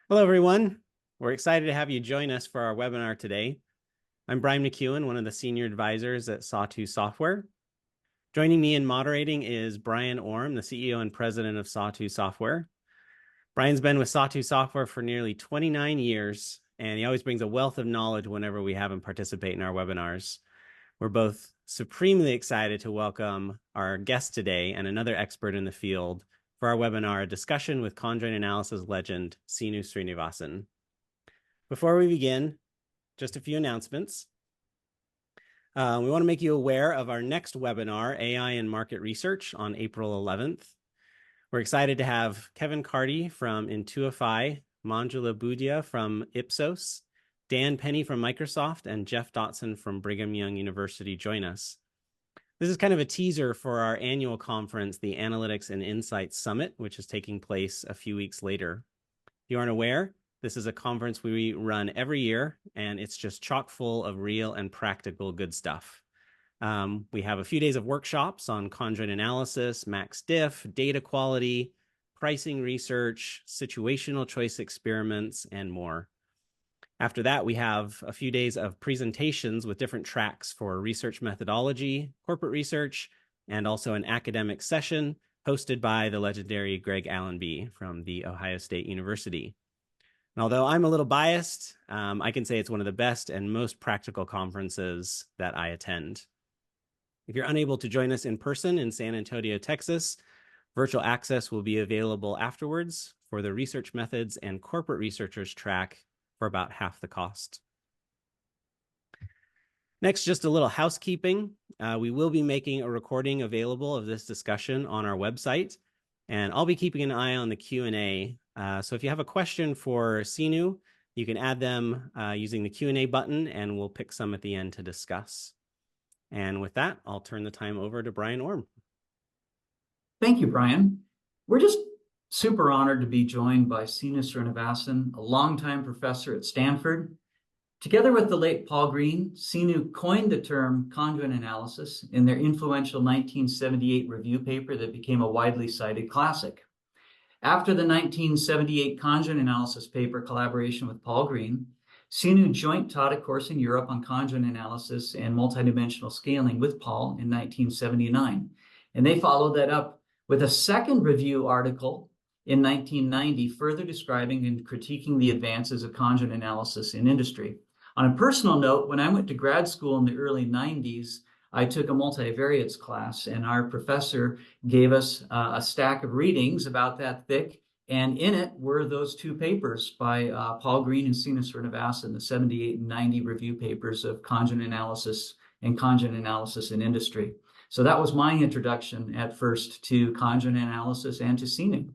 Hello, everyone. We're excited to have you join us for our webinar today. I'm Brian McEwen, one of the senior advisors at Sawtooth Software. Joining me in moderating is Brian Orm, the CEO and president of Sawtooth Software. Brian's been with Sawtooth Software for nearly 29 years, and he always brings a wealth of knowledge whenever we have him participate in our webinars. We're both supremely excited to welcome our guest today and another expert in the field for our webinar, a discussion with conjoint analysis legend, Seenu Srinivasan. Before we begin, just a few announcements. We want to make you aware of our next webinar, AI and Market Research, on April 11th. We're excited to have Kevin Carty from Intuify, Manjula Budia from Ipsos, Dan Penny from Microsoft, and Jeff Dotson from Brigham Young University join us. This is kind of a teaser for our annual conference, the Analytics and Insights Summit, which is taking place a few weeks later. If you aren't aware, this is a conference we run every year, and it's just chock full of real and practical good stuff. We have a few days of workshops on conjoint analysis, max diff, data quality, pricing research, situational choice experiments, and more. After that, we have a few days of presentations with different tracks for research methodology, corporate research, and also an academic session hosted by the legendary Greg Allenby from The Ohio State University. And although I'm a little biased, I can say it's one of the best and most practical conferences that I attend. If you're unable to join us in person in San Antonio, Texas, virtual access will be available afterwards for the research methods and corporate researchers track for about half the cost. Next, just a little housekeeping. We will be making a recording available of this discussion on our website, and I'll be keeping an eye on the Q&A. So if you have a question for Seenu, you can add them using the Q&A button, and we'll pick some at the end to discuss. And with that, I'll turn the time over to Brian Orm. Thank you, Brian. We're just super honored to be joined by Seenu Srinivasan, a longtime professor at Stanford. Together with the late Paul Green, Seenu coined the term conjoint analysis in their influential 1978 review paper that became a widely cited classic. After the 1978 conjoint analysis paper collaboration with Paul Green, Seenu joint taught a course in Europe on conjoint analysis and multidimensional scaling with Paul in 1979. And they followed that up with a second review article in 1990, further describing and critiquing the advances of conjoint analysis in industry. On a personal note, when I went to grad school in the early 90s, I took a multivariates class, and our professor gave us a stack of readings about that thick, and in it were those two papers by Paul Green and Seenu Srinivasan, the 78 and 90 review papers of conjoint analysis and conjoint analysis in industry. So that was my introduction at first to conjoint analysis and to Seenu.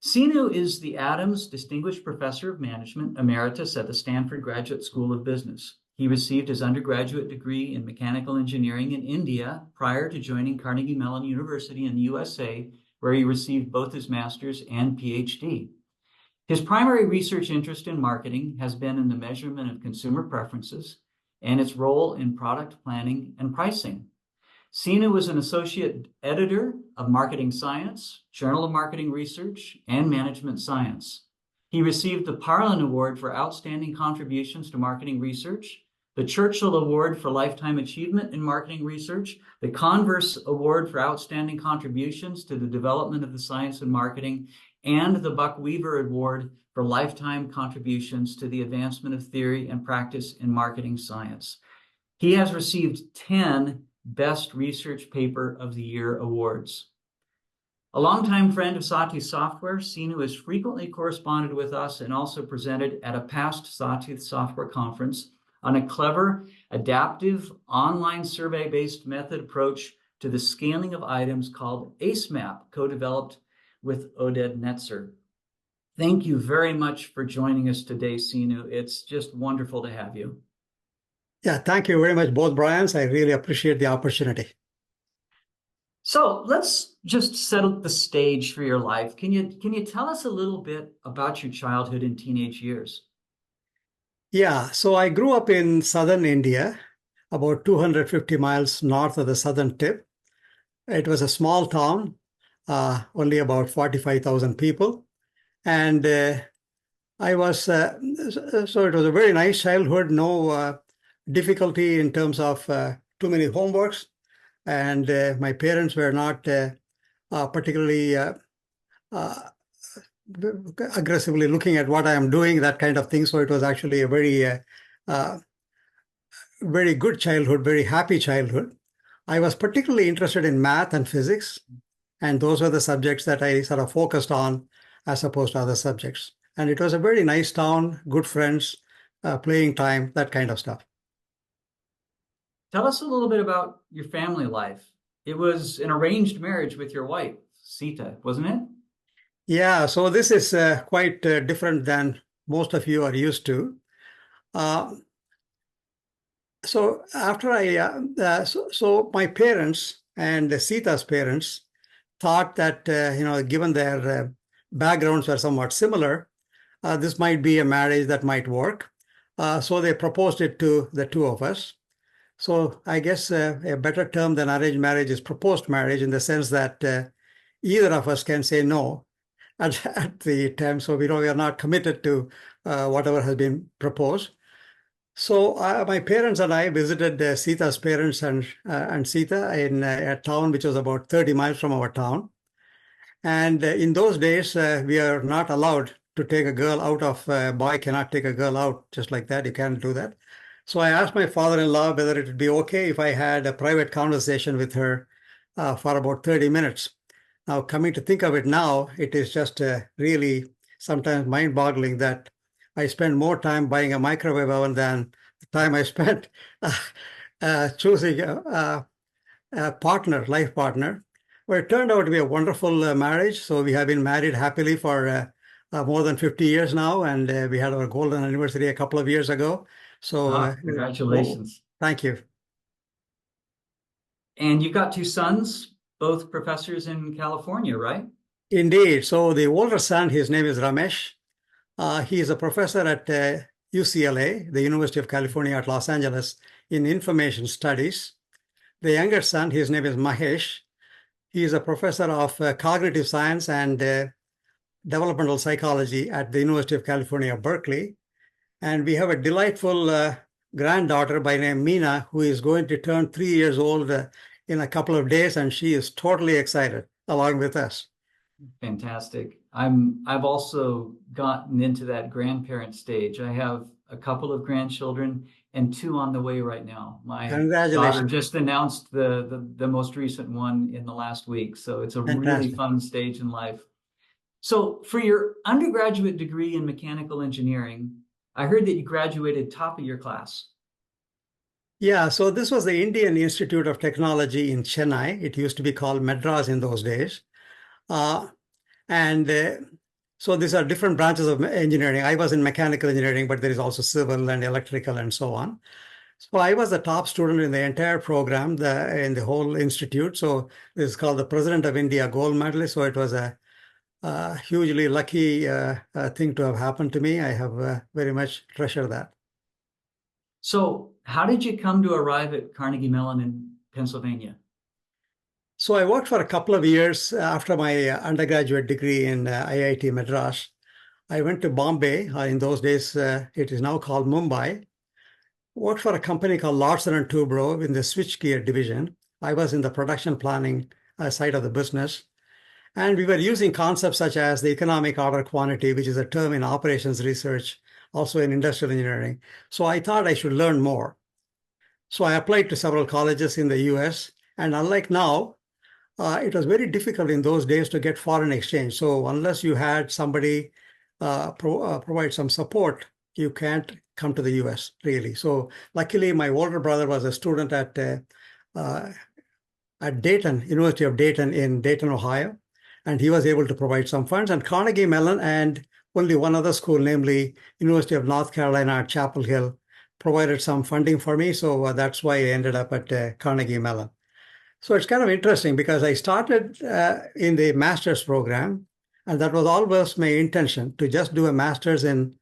Seenu is the Adams Distinguished Professor of Management Emeritus at the Stanford Graduate School of Business. He received his undergraduate degree in mechanical engineering in India prior to joining Carnegie Mellon University in the USA, where he received both his master's and PhD. His primary research interest in marketing has been in the measurement of consumer preferences and its role in product planning and pricing. Seenu was an associate editor of Marketing Science, Journal of Marketing Research, and Management Science. He received the Parlin Award for Outstanding Contributions to Marketing Research, the Churchill Award for Lifetime Achievement in Marketing Research, the Converse Award for Outstanding Contributions to the Development of the Science of Marketing, and the Buck Weaver Award for Lifetime Contributions to the Advancement of Theory and Practice in Marketing Science. He has received 10 Best Research Paper of the Year awards. A longtime friend of Sawtooth Software, Seenu has frequently corresponded with us and also presented at a past Sawtooth Software conference on a clever, adaptive, online survey-based method approach to the scaling of items called Asmap, co-developed with Oded Netzer. Thank you very much for joining us today, Seenu. It's just wonderful to have you. Yeah, thank you very much, both Brians. I really appreciate the opportunity. So let's just set the stage for your life. Can you tell us a little bit about your childhood and teenage years? Yeah, so I grew up in southern India, about 250 miles north of the southern tip. It was a small town, only about 45,000 people. And I was, so it was a very nice childhood, no difficulty in terms of too many homeworks. And my parents were not particularly aggressively looking at what I am doing, that kind of thing. So it was actually a very good childhood, very happy childhood. I was particularly interested in math and physics, and those were the subjects that I sort of focused on as opposed to other subjects. And it was a very nice town, good friends, playing time, that kind of stuff. Tell us a little bit about your family life. It was an arranged marriage with your wife, Sita, wasn't it? Yeah, so this is quite different than most of you are used to. So after so my parents and Sita's parents thought that, given their backgrounds were somewhat similar, this might be a marriage that might work. So they proposed it to the two of us. So I guess a better term than arranged marriage is proposed marriage, in the sense that either of us can say no at the time. So we are not committed to whatever has been proposed. So my parents and I visited Sita's parents and Sita in a town which was about 30 miles from our town. And in those days, we are not allowed to take a girl out of, a boy cannot take a girl out just like that. You can't do that. So I asked my father-in-law whether it would be okay if I had a private conversation with her for about 30 minutes. Now, coming to think of it now, it is just really sometimes mind-boggling that I spend more time buying a microwave oven than the time I spent choosing a partner, life partner. Well, it turned out to be a wonderful marriage. So we have been married happily for more than 50 years now, and we had our golden anniversary a couple of years ago. So congratulations. Thank you. And you've got two sons, both professors in California, right? Indeed. So the older son, his name is Ramesh. He is a professor at UCLA, the University of California at Los Angeles, in information studies. The younger son, his name is Mahesh. He is a professor of cognitive science and developmental psychology at the University of California, Berkeley. And we have a delightful granddaughter by name Meena, who is going to turn 3 years old in a couple of days, and she is totally excited along with us. Fantastic. I've also gotten into that grandparent stage. I have a couple of grandchildren and two on the way right now. My daughter just announced the most recent one in the last week. So it's a really fun stage in life. So for your undergraduate degree in mechanical engineering, I heard that you graduated top of your class. Yeah, so this was the Indian Institute of Technology in Chennai. It used to be called Madras in those days. So these are different branches of engineering. I was in mechanical engineering, but there is also civil and electrical and so on. So I was the top student in the entire program, in the whole institute. So this is called the President of India Gold Medalist. So it was a hugely lucky thing to have happened to me. I have very much treasured that. So how did you come to arrive at Carnegie Mellon in Pennsylvania? So I worked for a couple of years after my undergraduate degree in IIT Madras. I went to Bombay. In those days, it is now called Mumbai. Worked for a company called Larsen & Toubro in the switchgear division. I was in the production planning side of the business. And we were using concepts such as the economic order quantity, which is a term in operations research, also in industrial engineering. So I thought I should learn more. So I applied to several colleges in the US. And unlike now, it was very difficult in those days to get foreign exchange. So unless you had somebody provide some support, you can't come to the US, really. So luckily, my older brother was a student at Dayton, University of Dayton in Dayton, Ohio. And he was able to provide some funds. And Carnegie Mellon and only one other school, namely University of North Carolina at Chapel Hill, provided some funding for me. So that's why I ended up at Carnegie Mellon. So it's kind of interesting because I started in the master's program, and that was always my intention, to just do a master's in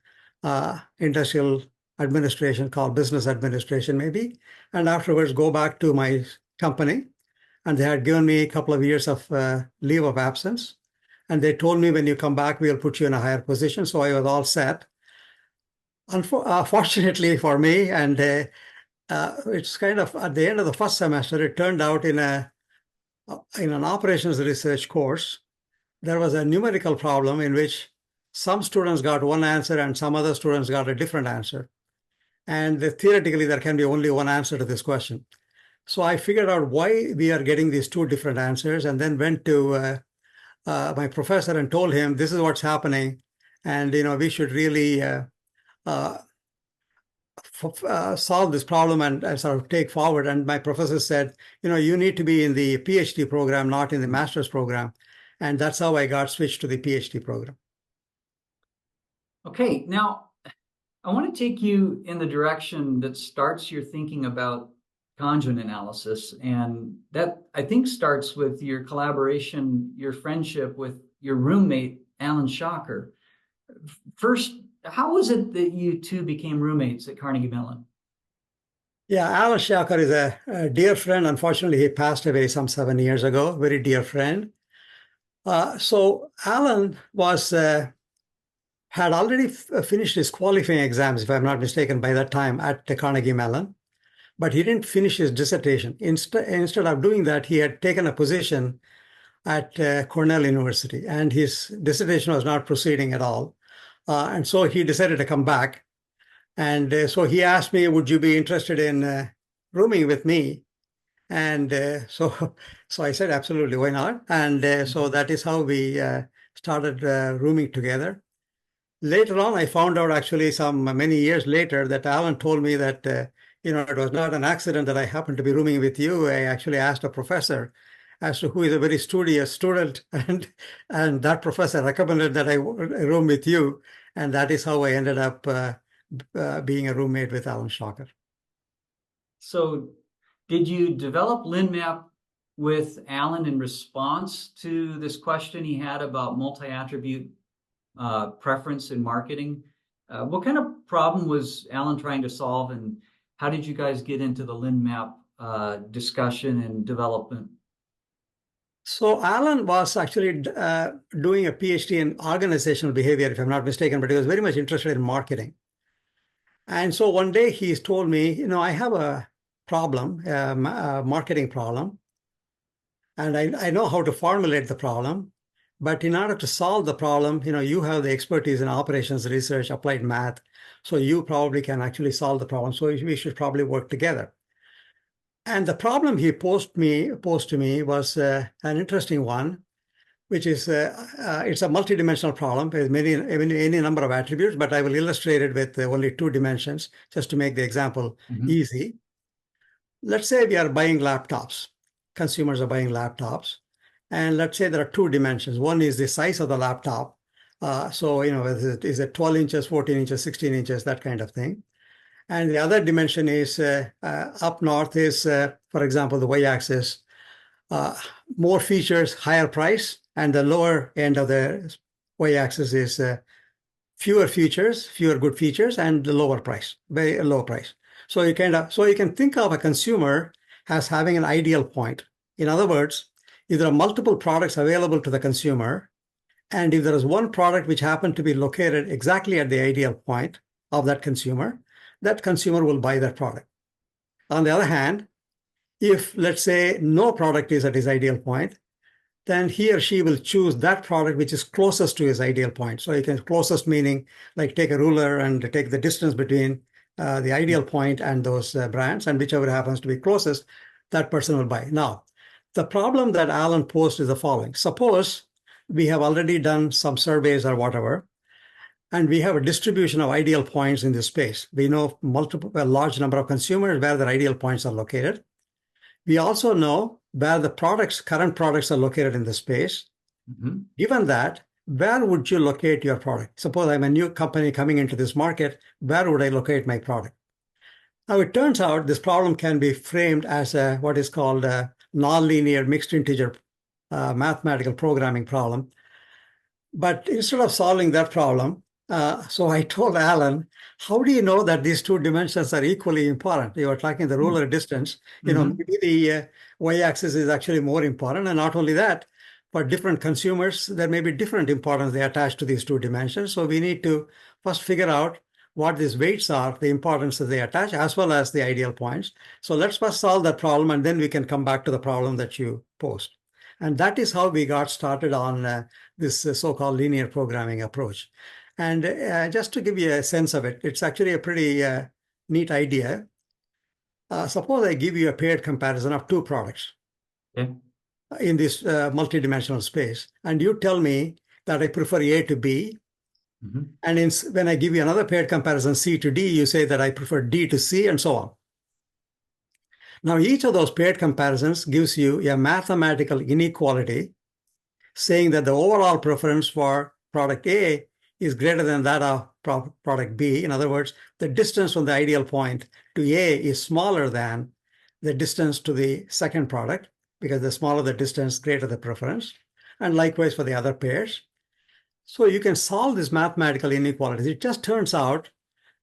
industrial administration, called business administration maybe, and afterwards go back to my company. And they had given me a couple of years of leave of absence. And they told me, when you come back, we'll put you in a higher position. So I was all set. Fortunately for me, and it's kind of at the end of the first semester, it turned out in an operations research course, there was a numerical problem in which some students got one answer and some other students got a different answer. And theoretically, there can be only one answer to this question. So I figured out why we are getting these two different answers, and then went to my professor and told him, this is what's happening. And, we should really solve this problem and sort of take forward. And my professor said, you need to be in the PhD program, not in the master's program. And that's how I got switched to the PhD program. Okay, now I want to take you in the direction that starts your thinking about conjoint analysis. And that, I think, starts with your collaboration, your friendship with your roommate, Allan Shocker. First, how was it that you two became roommates at Carnegie Mellon? Yeah, Allan Shocker is a dear friend. Unfortunately, he passed away some 7 years ago, very dear friend. So Allan had already finished his qualifying exams, if I'm not mistaken, by that time at the Carnegie Mellon, but he didn't finish his dissertation. Instead of doing that, he had taken a position at Cornell University, and his dissertation was not proceeding at all. And so he decided to come back. And so he asked me, would you be interested in rooming with me? And so I said, absolutely, why not? And so that is how we started rooming together. Later on, I found out actually many years later that Allan told me that, it was not an accident that I happened to be rooming with you. I actually asked a professor as to who is a very studious student, and that professor recommended that I room with you. And that is how I ended up being a roommate with Allan Shocker. So did you develop LINMAP with Allan in response to this question he had about multi-attribute preference in marketing? What kind of problem was Allan trying to solve, and how did you guys get into the LINMAP discussion and development? So Allan was actually doing a PhD in organizational behavior, if I'm not mistaken, but he was very much interested in marketing. And so one day he's told me, I have a problem, a marketing problem, and I know how to formulate the problem. But in order to solve the problem, you have the expertise in operations research, applied math, so you probably can actually solve the problem. So we should probably work together. And the problem he posed to me was an interesting one, which is it's a multidimensional problem with any number of attributes, but I will illustrate it with only 2 dimensions just to make the example easy. Let's say we are buying laptops. Consumers are buying laptops. And let's say there are 2 dimensions. One is the size of the laptop. So, is it 12 inches, 14 inches, 16 inches, that kind of thing. And the other dimension is up north is, for example, the y-axis, more features, higher price. And the lower end of the y-axis is fewer features, fewer good features, and the lower price, very low price. So you can think of a consumer as having an ideal point. In other words, if there are multiple products available to the consumer, and if there is one product which happened to be located exactly at the ideal point of that consumer will buy that product. On the other hand, if, let's say, no product is at his ideal point, then he or she will choose that product which is closest to his ideal point. So you can closest meaning like take a ruler and take the distance between the ideal point and those brands, and whichever happens to be closest, that person will buy. Now, the problem that Allan posed is the following. Suppose we have already done some surveys or whatever, and we have a distribution of ideal points in this space. We know a large number of consumers where their ideal points are located. We also know where the current products are located in the space. Given that, where would you locate your product? Suppose I'm a new company coming into this market, where would I locate my product? Now, it turns out this problem can be framed as what is called a nonlinear mixed integer mathematical programming problem. But instead of solving that problem, so I told Allan, how do you know that these 2 dimensions are equally important? You are talking the ruler distance. Maybe the y-axis is actually more important. And not only that, for different consumers, there may be different importance they attach to these two dimensions. So we need to first figure out what these weights are, the importance that they attach, as well as the ideal points. So let's first solve that problem, and then we can come back to the problem that you posed. And that is how we got started on this so-called linear programming approach. And just to give you a sense of it, it's actually a pretty neat idea. Suppose I give you a paired comparison of two products in this multidimensional space, and you tell me that I prefer A to B. And when I give you another paired comparison, C to D, you say that I prefer D to C, and so on. Now, each of those paired comparisons gives you a mathematical inequality saying that the overall preference for product A is greater than that of product B. In other words, the distance from the ideal point to A is smaller than the distance to the second product, because the smaller the distance, greater the preference. And likewise for the other pairs. So you can solve this mathematical inequalities. It just turns out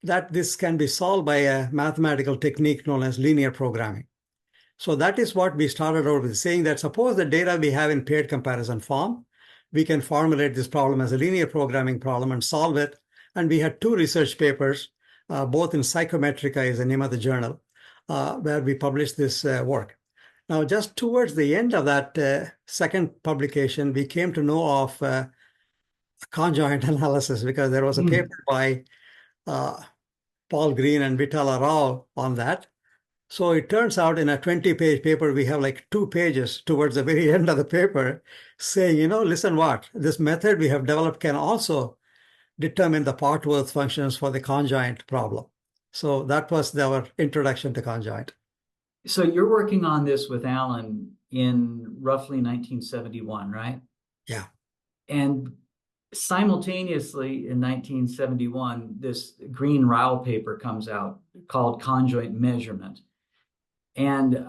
that this can be solved by a mathematical technique known as linear programming. So that is what we started out with, saying that suppose the data we have in paired comparison form, we can formulate this problem as a linear programming problem and solve it. And we had two research papers, both in Psychometrica is the name of the journal, where we published this work. Now, just towards the end of that second publication, we came to know of conjoint analysis, because there was a paper by Paul Green and Vitala Rao on that. So it turns out in a 20-page paper, we have like 2 pages towards the very end of the paper saying, listen what, this method we have developed can also determine the Portworth functions for the conjoint problem. So that was our introduction to conjoint. So you're working on this with Allan in roughly 1971, right? Yeah. And simultaneously in 1971, this Green-Rao paper comes out called Conjoint Measurement. And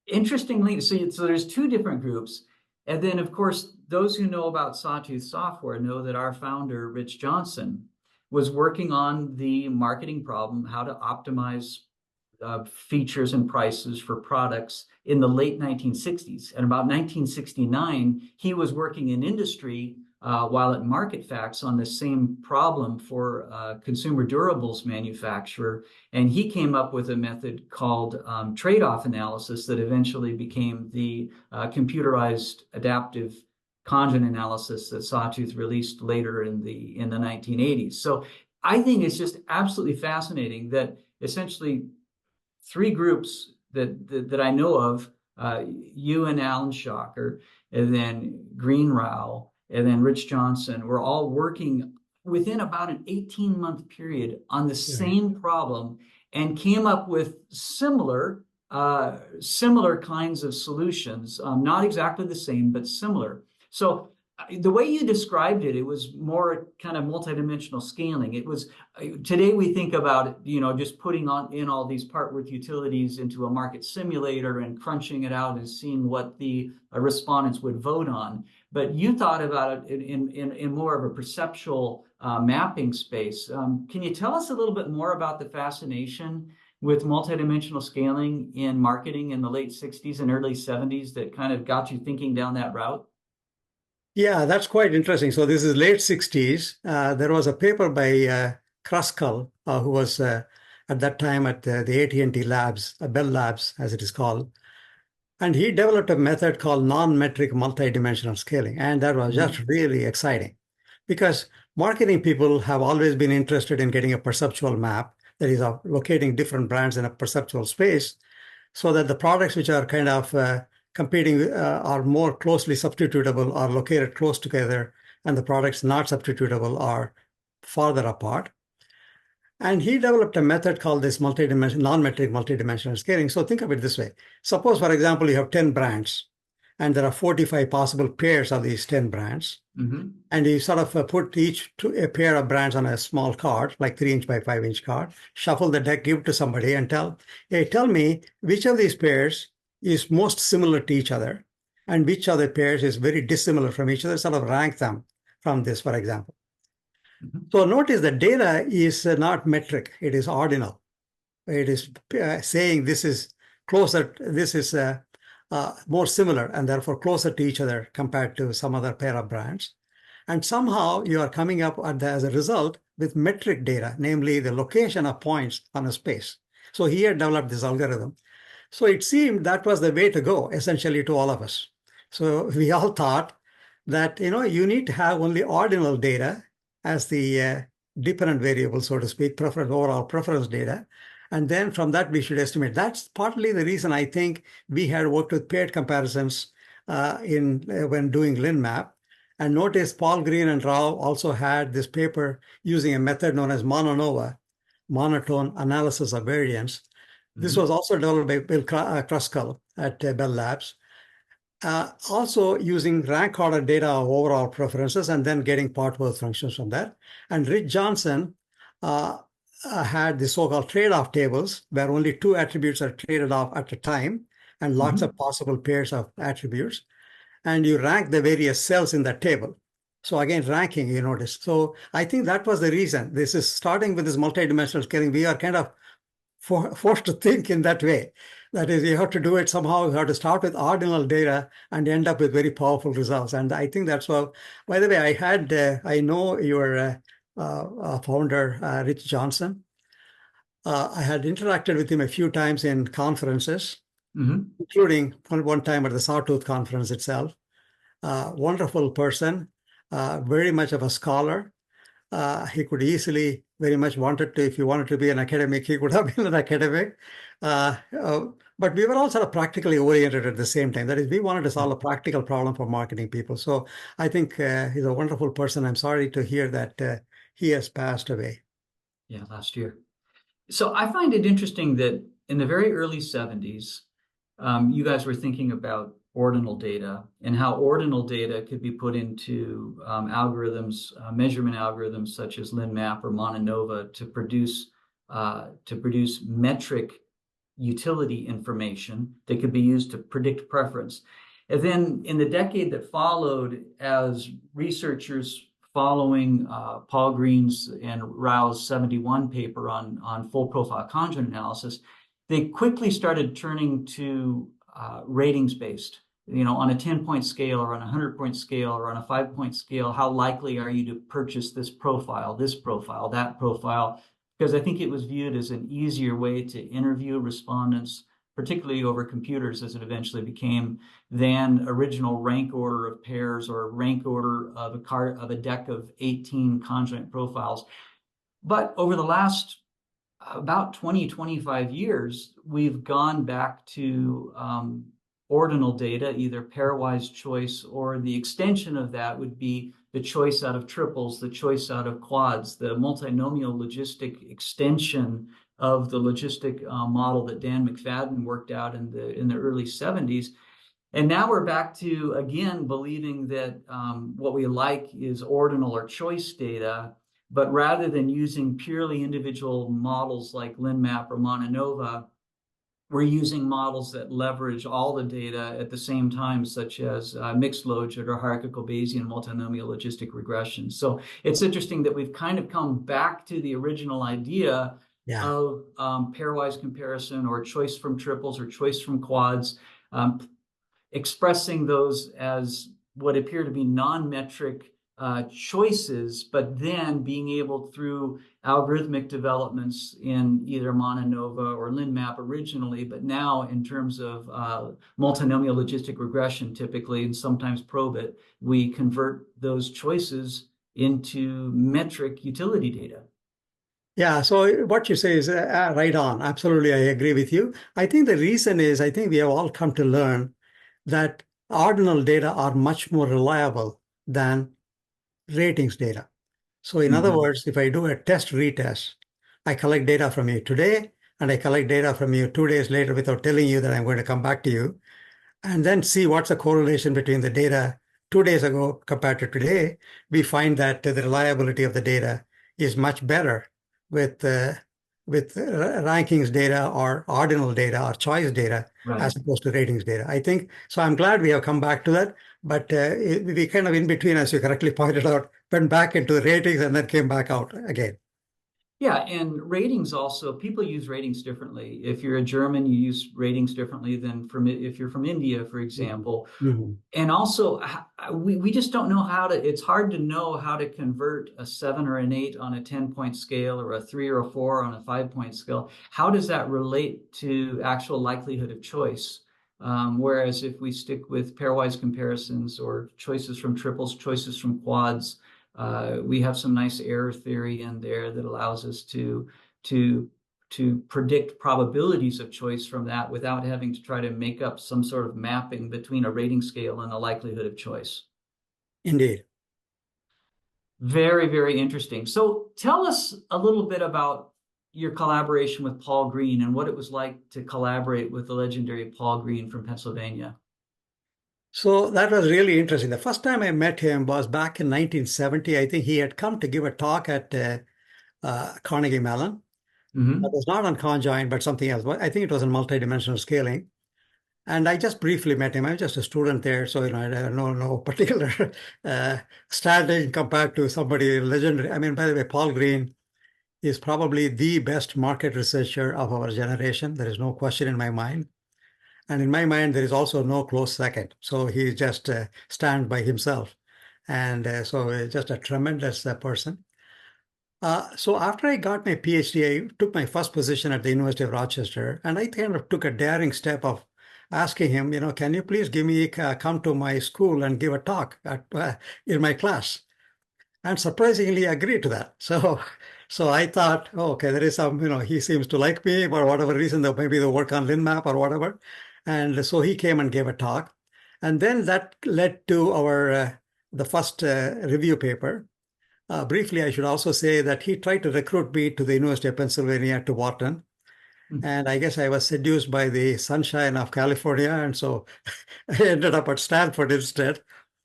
interestingly, so there's 2 different groups. And then, of course, those who know about Sawtooth software know that our founder, Rich Johnson, was working on the marketing problem, how to optimize features and prices for products in the late 1960s. And about 1969, he was working in industry while at MarketFacts on the same problem for consumer durables manufacturer. And he came up with a method called trade-off analysis that eventually became the computerized adaptive conjoint analysis that Sawtooth released later in the 1980s. So I think it's just absolutely fascinating that essentially 3 groups that I know of, you and Allan Shocker, and then Green-Rao, and then Rich Johnson, were all working within about an 18-month period on the same problem and came up with similar kinds of solutions, not exactly the same, but similar. So the way you described it, it was more kind of multidimensional scaling. It was, today we think about it, just putting in all these part-worth utilities into a market simulator and crunching it out and seeing what the respondents would vote on. But you thought about it in more of a perceptual mapping space. Can you tell us a little bit more about the fascination with multidimensional scaling in marketing in the late 60s and early 70s that kind of got you thinking down that route? Yeah, that's quite interesting. So this is late 60s. There was a paper by Kruskal, who was at that time at the AT&T Labs, Bell Labs, as it is called. And he developed a method called non-metric multidimensional scaling. And that was just really exciting because marketing people have always been interested in getting a perceptual map, that is locating different brands in a perceptual space so that the products which are kind of competing are more closely substitutable, are located close together, and the products not substitutable are farther apart. And he developed a method called this non-metric multidimensional scaling. So think of it this way. Suppose, for example, you have 10 brands, and there are 45 possible pairs of these 10 brands. And you sort of put a pair of brands on a small card, like 3-inch by 5-inch card, shuffle the deck, give it to somebody, and tell me which of these pairs is most similar to each other, and which of the pairs is very dissimilar from each other, sort of rank them from this, for example. So notice the data is not metric, it is ordinal. It is saying this is closer, this is more similar and therefore closer to each other compared to some other pair of brands. And somehow you are coming up as a result with metric data, namely the location of points on a space. So he had developed this algorithm. So it seemed that was the way to go, essentially, to all of us. So we all thought that, you need to have only ordinal data as the dependent variable, so to speak, overall preference data. And then from that, we should estimate. That's partly the reason I think we had worked with paired comparisons when doing LINMAP. And notice Paul Green and Rao also had this paper using a method known as MONANOVA, monotone analysis of variance. This was also developed by Bill Kruskal at Bell Labs. Also using rank order data of overall preferences and then getting part worth functions from that. And Rich Johnson had the so-called trade-off tables where only 2 attributes are traded off at a time and lots of possible pairs of attributes. And you rank the various cells in that table. So again, ranking, you notice. So I think that was the reason. This is starting with this multidimensional scaling. We are kind of forced to think in that way. That is, you have to do it somehow. You have to start with ordinal data and end up with very powerful results. And I think that's what, by the way, I know your founder, Rich Johnson. I had interacted with him a few times in conferences, including one time at the Sawtooth conference itself. Wonderful person, very much of a scholar. He could easily very much wanted to, if he wanted to be an academic, he could have been an academic. But we were all sort of practically oriented at the same time. That is, we wanted to solve a practical problem for marketing people. So I think he's a wonderful person. I'm sorry to hear that he has passed away. Yeah, last year. So I find it interesting that in the very early 70s, you guys were thinking about ordinal data and how ordinal data could be put into algorithms, measurement algorithms such as LINMAP or MONANOVA to produce metric utility information that could be used to predict preference. And then in the decade that followed, as researchers following Paul Green's and Rao's 71 paper on full profile conjoint analysis, they quickly started turning to ratings-based, on a 10-point scale or on a 100-point scale or on a 5-point scale, how likely are you to purchase this profile, that profile? Because I think it was viewed as an easier way to interview respondents, particularly over computers as it eventually became, than original rank order of pairs or rank order of a deck of 18 conjoint profiles. But over the last about 25 years, we've gone back to ordinal data, either pairwise choice, or the extension of that would be the choice out of triples, the choice out of quads, the multinomial logistic extension of the logistic model that Dan McFadden worked out in the early 70s. And now we're back to, again, believing that what we like is ordinal or choice data, but rather than using purely individual models like LINMAP or MONANOVA, we're using models that leverage all the data at the same time, such as mixed logit or hierarchical Bayesian multinomial logistic regression. So it's interesting that we've kind of come back to the original idea of pairwise comparison or choice from triples or choice from quads, expressing those as what appear to be non-metric choices, but then being able, through algorithmic developments in either MONANOVA or LINMAP originally, but now in terms of multinomial logistic regression typically, and sometimes probit, we convert those choices into metric utility data. Yeah, so what you say is right on. Absolutely, I agree with you. I think the reason is, I think we have all come to learn that ordinal data are much more reliable than ratings data. So in other words, if I do a test retest, I collect data from you today and I collect data from you 2 days later without telling you that I'm going to come back to you, and then see what's the correlation between the data 2 days ago compared to today, we find that the reliability of the data is much better with rankings data or ordinal data or choice data as opposed to ratings data. I think, so I'm glad we have come back to that, but we kind of in between, as you correctly pointed out, went back into the ratings and then came back out again. Yeah, and ratings also, people use ratings differently. If you're a German, you use ratings differently than if you're from India, for example. Mm-hmm. And also, we just don't know how to, it's hard to know how to convert a 7 or an 8 on a 10-point scale, or a 3 or a 4 on a 5-point scale. How does that relate to actual likelihood of choice? Whereas if we stick with pairwise comparisons, or choices from triples, choices from quads, we have some nice error theory in there that allows us to predict probabilities of choice from that without having to try to make up some sort of mapping between a rating scale and a likelihood of choice. Indeed. Very, very interesting. So tell us a little bit about your collaboration with Paul Green and what it was like to collaborate with the legendary Paul Green from Pennsylvania. So that was really interesting. The first time I met him was back in 1970. I think he had come to give a talk at Carnegie Mellon. Mm-hmm. That was not on conjoint, but something else. I think it was on multidimensional scaling. And I just briefly met him. I was just a student there, so I had no particular standing compared to somebody legendary. I mean, by the way, Paul Green is probably the best market researcher of our generation. There is no question in my mind. And in my mind, there is also no close second. So he just stands by himself. And so just a tremendous person. So after I got my PhD, I took my first position at the University of Rochester, and I kind of took a daring step of asking him, can you please come to my school and give a talk in my class? And surprisingly, he agreed to that. So I thought, oh, okay, there is some, he seems to like me for whatever reason, though maybe they work on LINMAP or whatever. And so he came and gave a talk. And then that led to the first review paper. Briefly, I should also say that he tried to recruit me to the University of Pennsylvania to Wharton. And I guess I was seduced by the sunshine of California. And so I ended up at Stanford instead.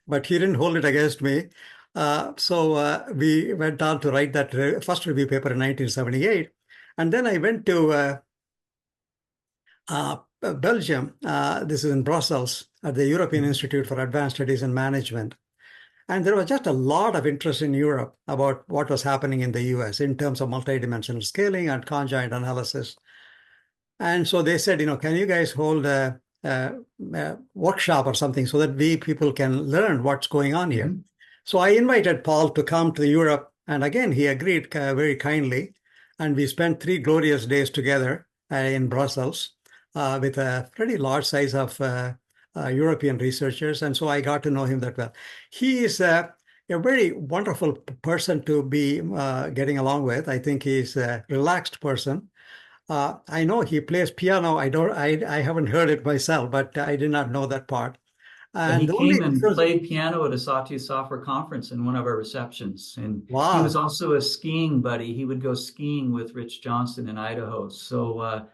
But he didn't hold it against me. So we went on to write that first review paper in 1978. And then I went to Belgium. This is in Brussels, at the European Institute for Advanced Studies in Management. And there was just a lot of interest in Europe about what was happening in the US in terms of multidimensional scaling and conjoint analysis. And so they said, can you guys hold a workshop or something so that people can learn what's going on here? Mm-hmm. So I invited Paul to come to Europe. And again, he agreed very kindly. And we spent 3 glorious days together in Brussels with a pretty large size of European researchers. And so I got to know him that well. He is a very wonderful person to be getting along with. I think he's a relaxed person. I know he plays piano. I haven't heard it myself, but I did not know that part. And he came and played piano at a Sawtooth software conference in one of our receptions. And wow. He was also a skiing buddy. He would go skiing with Rich Johnston in Idaho. So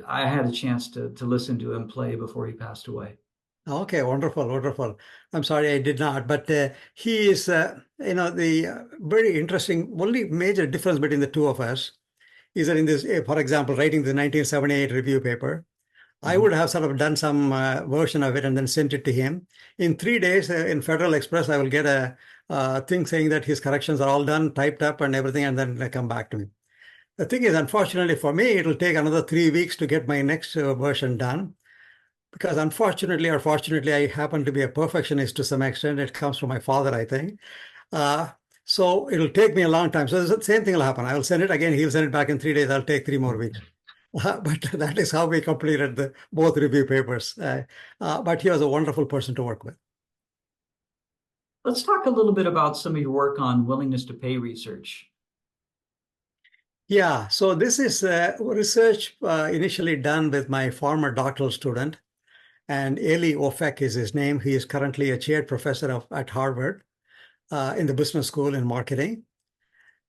I had a chance to listen to him play before he passed away. Okay, wonderful, wonderful. I'm sorry I did not, but he is, the very interesting, only major difference between the two of us is that in this, for example, writing the 1978 review paper, I would have sort of done some version of it and then sent it to him. In 3 days in Federal Express, I will get a thing saying that his corrections are all done, typed up and everything, and then they come back to me. The thing is, unfortunately for me, it will take another 3 weeks to get my next version done. Because unfortunately or fortunately, I happen to be a perfectionist to some extent. It comes from my father, I think. So it'll take me a long time. So the same thing will happen. I will send it again. He'll send it back in 3 days. I'll take 3 more weeks. But that is how we completed both review papers. But he was a wonderful person to work with. Let's talk a little bit about some of your work on willingness to pay research. Yeah, so this is research initially done with my former doctoral student, and Eli Ofek is his name. He is currently a chaired professor at Harvard in the business school in marketing.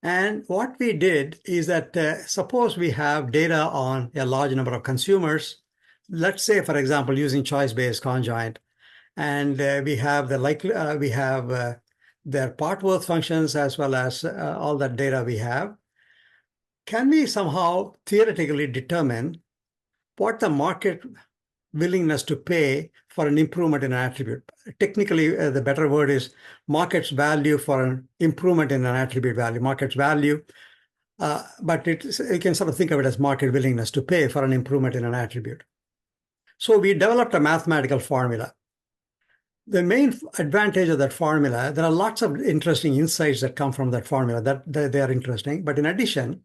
And what we did is that suppose we have data on a large number of consumers, let's say, for example, using choice-based conjoint, and we have their part worth functions as well as all that data we have. Can we somehow theoretically determine what the market willingness to pay for an improvement in an attribute? Technically, the better word is market's value for an improvement in an attribute value. Market's value but you can sort of think of it as market willingness to pay for an improvement in an attribute. So we developed a mathematical formula. The main advantage of that formula, there are lots of interesting insights that come from that formula that they are interesting. But in addition,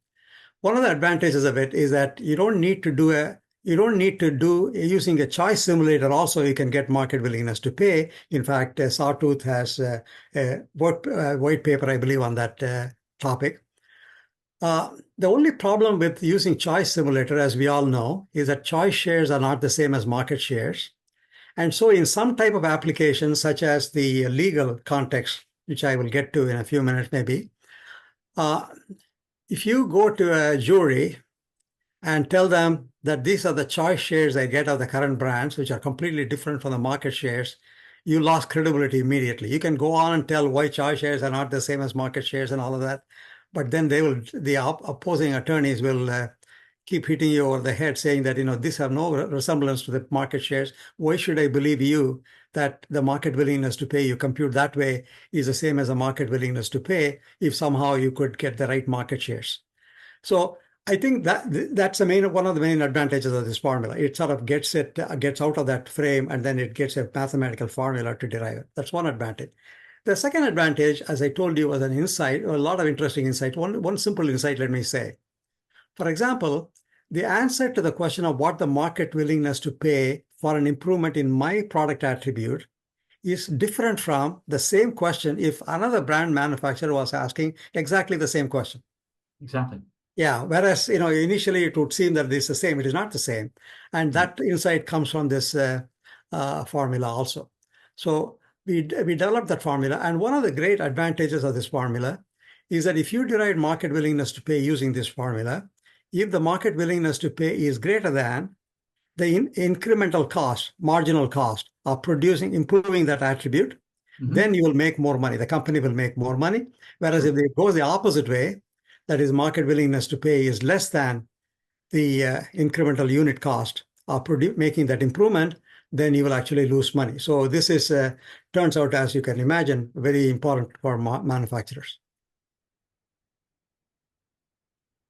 one of the advantages of it is that you don't need to do using a choice simulator. Also, you can get market willingness to pay. In fact, Sawtooth has a white paper, I believe, on that topic. The only problem with using choice simulator, as we all know, is that choice shares are not the same as market shares. And so in some type of applications, such as the legal context, which I will get to in a few minutes maybe, if you go to a jury and tell them that these are the choice shares I get of the current brands, which are completely different from the market shares, you lost credibility immediately. You can go on and tell why choice shares are not the same as market shares and all of that, but then the opposing attorneys will keep hitting you over the head saying that, these have no resemblance to the market shares. Why should I believe you that the market willingness to pay you compute that way is the same as a market willingness to pay if somehow you could get the right market shares? So I think that's one of the main advantages of this formula. It sort of gets out of that frame, and then it gets a mathematical formula to derive it. That's one advantage. The second advantage, as I told you, was an insight, a lot of interesting insight. One simple insight, let me say. For example, the answer to the question of what the market willingness to pay for an improvement in my product attribute is different from the same question if another brand manufacturer was asking exactly the same question. Exactly. Yeah, whereas, initially it would seem that it's the same. It is not the same. And that insight comes from this formula also. So we developed that formula. And one of the great advantages of this formula is that if you derive market willingness to pay using this formula, if the market willingness to pay is greater than the incremental cost, marginal cost of improving that attribute, then you will make more money. The company will make more money. Whereas if it goes the opposite way, that is market willingness to pay is less than the incremental unit cost of making that improvement, then you will actually lose money. So this turns out, as you can imagine, very important for manufacturers.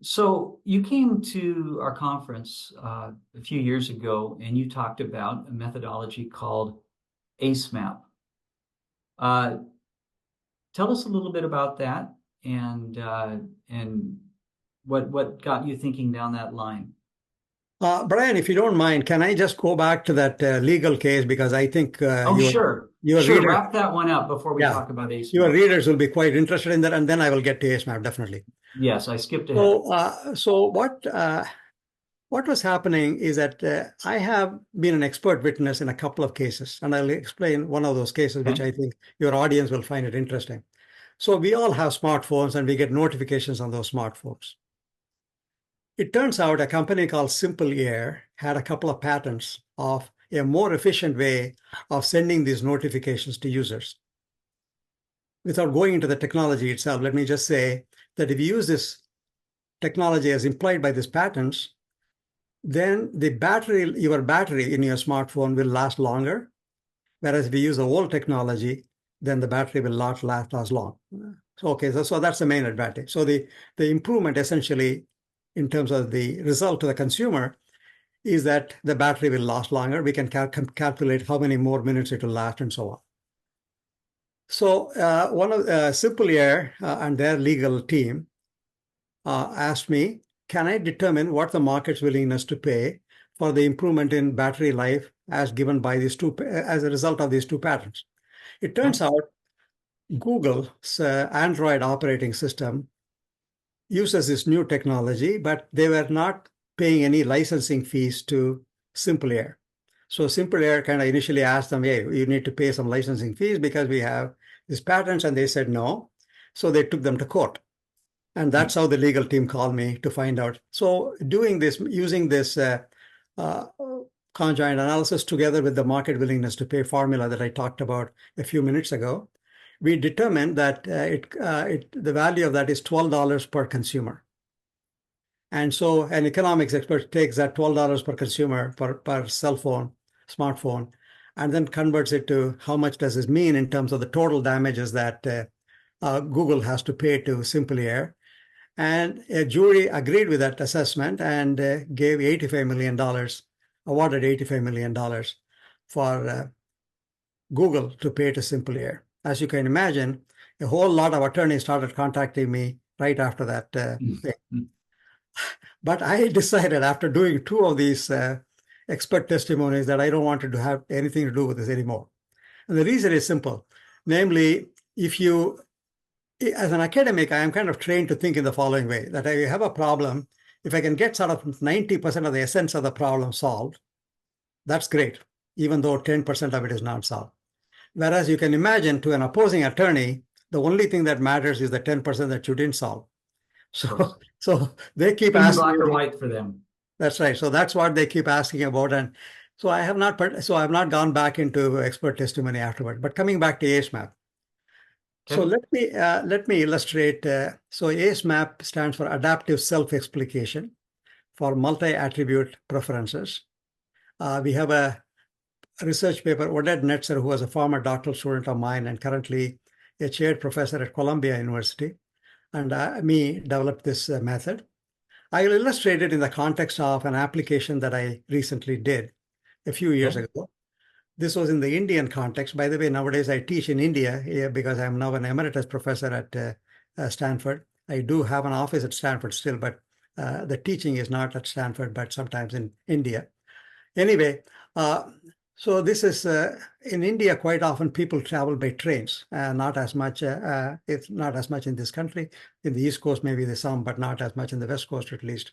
So you came to our conference a few years ago, and you talked about a methodology called Asmap. Tell us a little bit about that and what got you thinking down that line. Brian, if you don't mind, can I just go back to that legal case, because I think sure. Wrap that one up before we talk about Asmap. Your readers will be quite interested in that, and then I will get to Asmap, definitely. Yes, I skipped ahead. So what was happening is that I have been an expert witness in a couple of cases, and I'll explain one of those cases, which I think your audience will find it interesting. So we all have smartphones, and we get notifications on those smartphones. It turns out a company called Simple Air had a couple of patents of a more efficient way of sending these notifications to users. Without going into the technology itself, let me just say that if you use this technology as implied by these patents, then your battery in your smartphone will last longer. Whereas if you use the old technology, then the battery will not last as long. So that's the main advantage. So the improvement essentially in terms of the result to the consumer is that the battery will last longer. We can calculate how many more minutes it will last and so on. So one of Simple Air and their legal team asked me, can I determine what the market's willingness to pay for the improvement in battery life as given by as a result of these two patents? It turns out Google's Android operating system uses this new technology, but they were not paying any licensing fees to Simple Air. So Simple Air kind of initially asked them, hey, you need to pay some licensing fees because we have these patents, and they said no. So they took them to court. And that's how the legal team called me to find out. So doing this, using this conjoint analysis together with the market willingness to pay formula that I talked about a few minutes ago, we determined that the value of that is $12 per consumer. And so an economics expert takes that $12 per consumer per cell phone, smartphone, and then converts it to how much does this mean in terms of the total damages that Google has to pay to Simple Air. And a jury agreed with that assessment and gave $85 million, awarded $85 million for Google to pay to Simple Air. As you can imagine, a whole lot of attorneys started contacting me right after that thing. But I decided after doing 2 of these expert testimonies that I don't want to have anything to do with this anymore. And the reason is simple. Namely, as an academic, I am kind of trained to think in the following way, that I have a problem. If I can get sort of 90% of the essence of the problem solved, that's great, even though 10% of it is not solved. Whereas you can imagine to an opposing attorney, the only thing that matters is the 10% that you didn't solve. So they keep asking. Black or white for them. That's right. So that's what they keep asking about. And so I have not gone back into expert testimony afterward. But coming back to Asmap. Okay. So let me illustrate. So Asmap stands for Adaptive Self-Explication for Multi-Attribute Preferences. We have a research paper, Oded Netzer, who was a former doctoral student of mine and currently a chaired professor at Columbia University, and me developed this method. I will illustrate it in the context of an application that I recently did a few years ago. This was in the Indian context. By the way, nowadays I teach in India because I'm now an emeritus professor at Stanford. I do have an office at Stanford still, but the teaching is not at Stanford, but sometimes in India. Anyway, so this is in India. Quite often people travel by trains. Not as much. It's not as much in this country. In the East Coast, maybe there's some, but not as much in the West Coast at least.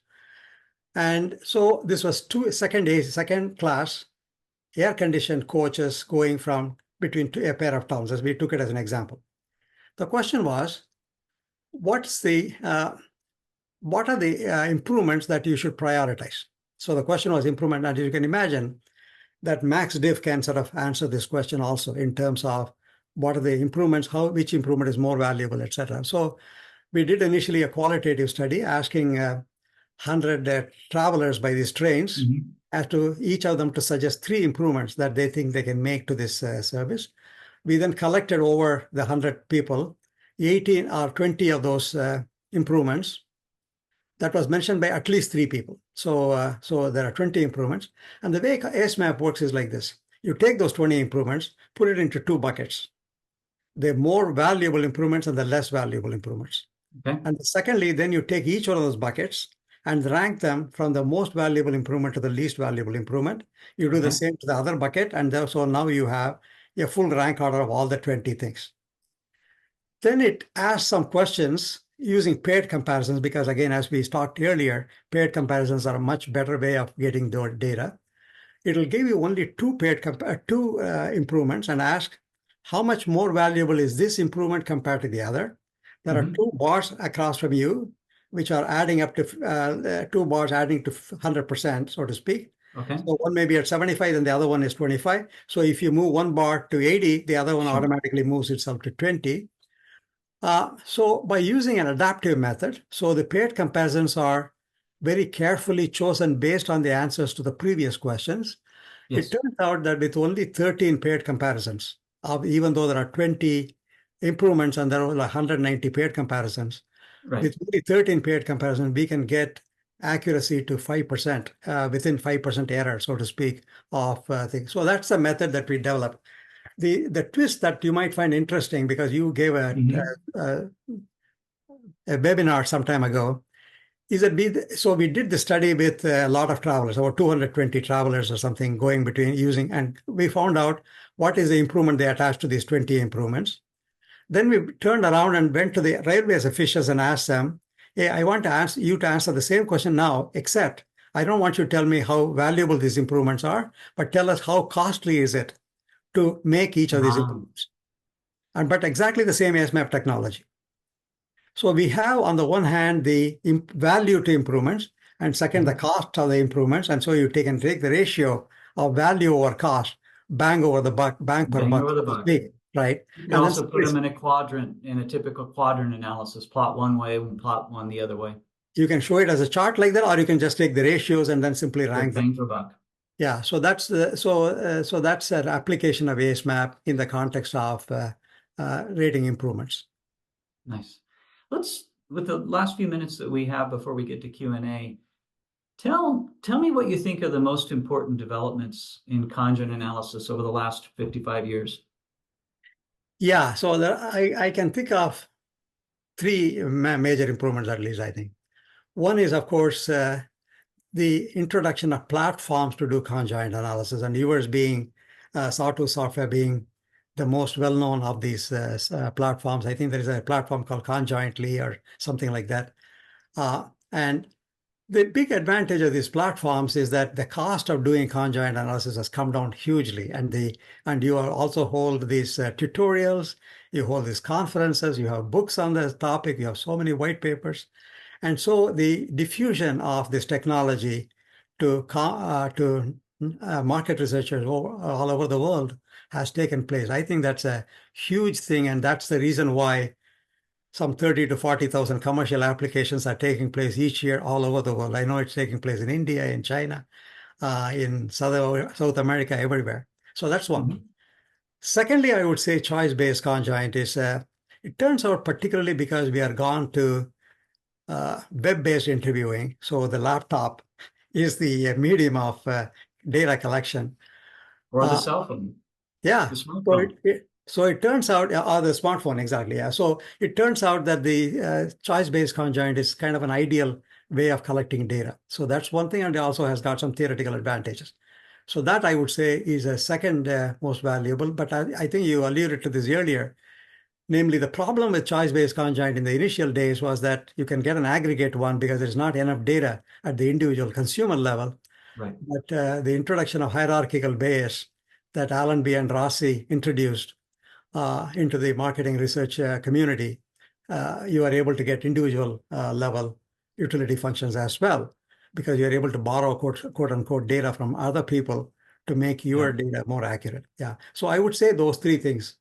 And so this was second class, air-conditioned coaches going from between a pair of towns, as we took it as an example. The question was, what are the improvements that you should prioritize? So the question was improvement, and you can imagine that Max Diff can sort of answer this question also in terms of what are the improvements, which improvement is more valuable, etc. So we did initially a qualitative study asking 100 travelers by these trains, as to each of them to suggest 3 improvements that they think they can make to this service. We then collected over the 100 people, 18 or 20 of those improvements that was mentioned by at least 3 people. So there are 20 improvements. And the way Asmap works is like this. You take those 20 improvements, put it into 2 buckets. The more valuable improvements and the less valuable improvements. Okay. And secondly, then you take each one of those buckets and rank them from the most valuable improvement to the least valuable improvement. You do the same to the other bucket. And so now you have a full rank order of all the 20 things. Then it asks some questions using paired comparisons, because again, as we talked earlier, paired comparisons are a much better way of getting the data. It'll give you only 2 improvements and ask how much more valuable is this improvement compared to the other. There are 2 bars across from you, which are adding up to 2 bars adding to 100%, so to speak. Okay. So one may be at 75 and the other one is 25. So if you move one bar to 80, the other one automatically moves itself to 20. So by using an adaptive method, so the paired comparisons are very carefully chosen based on the answers to the previous questions. Yes. It turns out that with only 13 paired comparisons, even though there are 20 improvements and there are 190 paired comparisons, with only 13 paired comparisons, we can get accuracy to 5%, within 5% error, so to speak, of things. So that's the method that we developed. The twist that you might find interesting, because you gave a webinar some time ago, is that we did the study with a lot of travelers, over 220 travelers or something, going between using, and we found out what is the improvement they attached to these 20 improvements. Then we turned around and went to the railways officials and asked them, hey, I want to ask you to answer the same question now, except I don't want you to tell me how valuable these improvements are, but tell us how costly is it to make each of these improvements. But exactly the same Asmap technology. So we have, on the one hand, the value to improvements, and second, the cost of the improvements. And so you can take the ratio of value over cost, bang over the buck, bang per buck. Over the buck. Right. You can also put them in a quadrant, in a typical quadrant analysis, plot one way and plot one the other way. You can show it as a chart like that, or you can just take the ratios and then simply rank them. Bang per buck. Yeah, so that's that's an application of Asmap in the context of rating improvements. Nice. Let's with the last few minutes that we have before we get to Q&A, tell me what you think are the most important developments in conjoint analysis over the last 55 years. Yeah, so I can think of three major improvements, at least, I think. One is, of course, the introduction of platforms to do conjoint analysis, and yours being Sawtooth software being the most well-known of these platforms. I think there is a platform called Conjointly or something like that. And the big advantage of these platforms is that the cost of doing conjoint analysis has come down hugely, and you also hold these tutorials, you hold these conferences, you have books on this topic, you have so many white papers. And so the diffusion of this technology to market researchers all over the world has taken place. I think that's a huge thing, and that's the reason why some 30 to 40,000 commercial applications are taking place each year all over the world. I know it's taking place in India, in China, in South America, everywhere. So that's one. Mm-hmm. Secondly, I would say choice-based conjoint is, it turns out, particularly because we are gone to web-based interviewing, so the laptop is the medium of data collection. Or the cell phone. Yeah. The smartphone. So it turns out, or the smartphone, exactly. Yeah. So it turns out that the choice-based conjoint is kind of an ideal way of collecting data. So that's one thing, and it also has got some theoretical advantages. So that, I would say, is a second most valuable. But I think you alluded to this earlier. Namely, the problem with choice-based conjoint in the initial days was that you can get an aggregate one because there's not enough data at the individual consumer level. Right. But the introduction of hierarchical Bayes that Allan B. and Rossi introduced into the marketing research community, you are able to get individual level utility functions as well, because you're able to borrow quote unquote data from other people to make your data more accurate. Yeah. So I would say those three things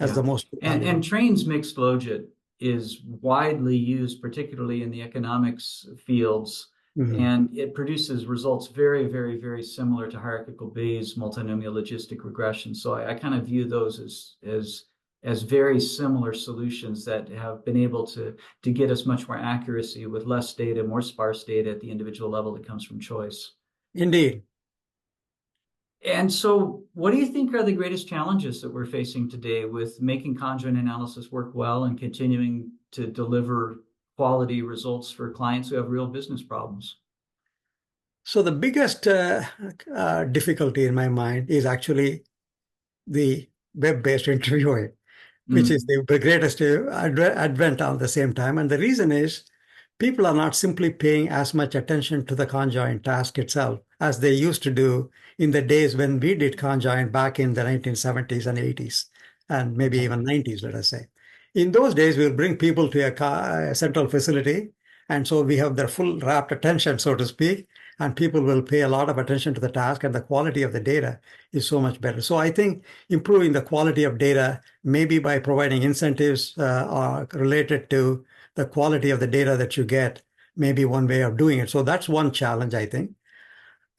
as the most. And Train's mixed logit is widely used, particularly in the economics fields. Mm-hmm. And it produces results very, very, very similar to hierarchical Bayes multinomial logistic regression. So I kind of view those as very similar solutions that have been able to get us much more accuracy with less data, more sparse data at the individual level that comes from choice. Indeed. And so what do you think are the greatest challenges that we're facing today with making conjoint analysis work well and continuing to deliver quality results for clients who have real business problems? So the biggest difficulty in my mind is actually the web-based interviewing, which is the greatest advent at the same time. And the reason is people are not simply paying as much attention to the conjoint task itself as they used to do in the days when we did conjoint back in the 1970s and 80s, and maybe even 90s, let us say. In those days, we'll bring people to a central facility, and so we have their full rapt attention, so to speak, and people will pay a lot of attention to the task, and the quality of the data is so much better. So I think improving the quality of data, maybe by providing incentives related to the quality of the data that you get, may be one way of doing it. So that's one challenge, I think.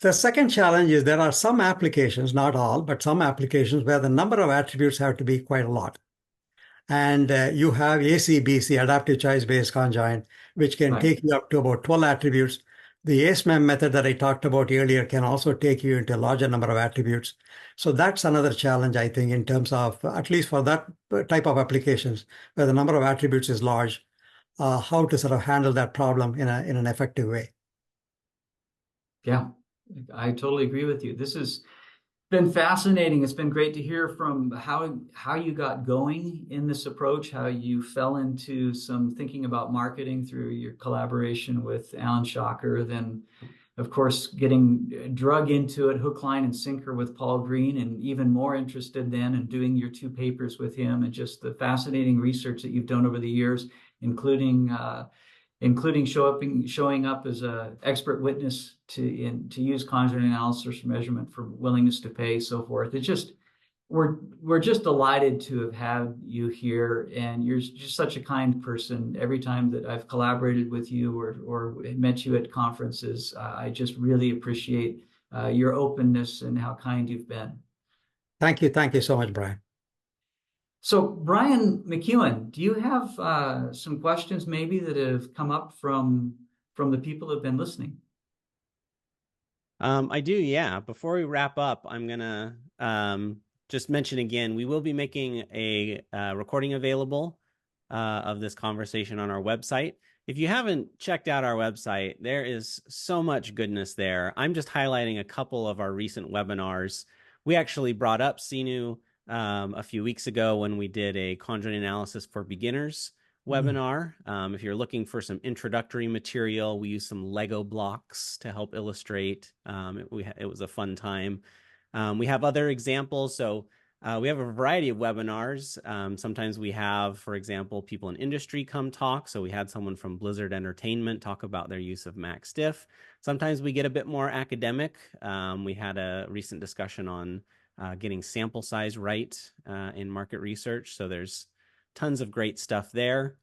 The second challenge is there are some applications, not all, but some applications where the number of attributes have to be quite a lot. And you have ACBC, adaptive choice-based conjoint, which can take you up to about 12 attributes. The Asmap method that I talked about earlier can also take you into a larger number of attributes. So that's another challenge, I think, in terms of, at least for that type of applications, where the number of attributes is large, how to sort of handle that problem in an effective way. Yeah, I totally agree with you. This has been fascinating. It's been great to hear from how you got going in this approach, how you fell into some thinking about marketing through your collaboration with Allan Shocker, then of course getting drug into it hook, line, and sinker with Paul Green, and even more interested then in doing your 2 papers with him, and just the fascinating research that you've done over the years, including showing up as an expert witness to use conjoint analysis for measurement for willingness to pay, so forth. It's just, we're just delighted to have had you here, and you're just such a kind person. Every time that I've collaborated with you or met you at conferences, I just really appreciate your openness and how kind you've been. Thank you so much, Brian. So, Brian McEwen, do you have some questions maybe that have come up from the people who've been listening? I do, yeah. Before we wrap up, I'm gonna just mention again, we will be making a recording available of this conversation on our website. If you haven't checked out our website, there is so much goodness there. I'm just highlighting a couple of our recent webinars. We actually brought up Seenu a few weeks ago when we did a conjoint analysis for beginners webinar. If you're looking for some introductory material, we use some Lego blocks to help illustrate. It was a fun time. We have other examples. So we have a variety of webinars. Sometimes we have, for example, people in industry come talk. So we had someone from Blizzard Entertainment talk about their use of MaxDiff. Sometimes we get a bit more academic. We had a recent discussion on getting sample size right in market research. So there's tons of great stuff there.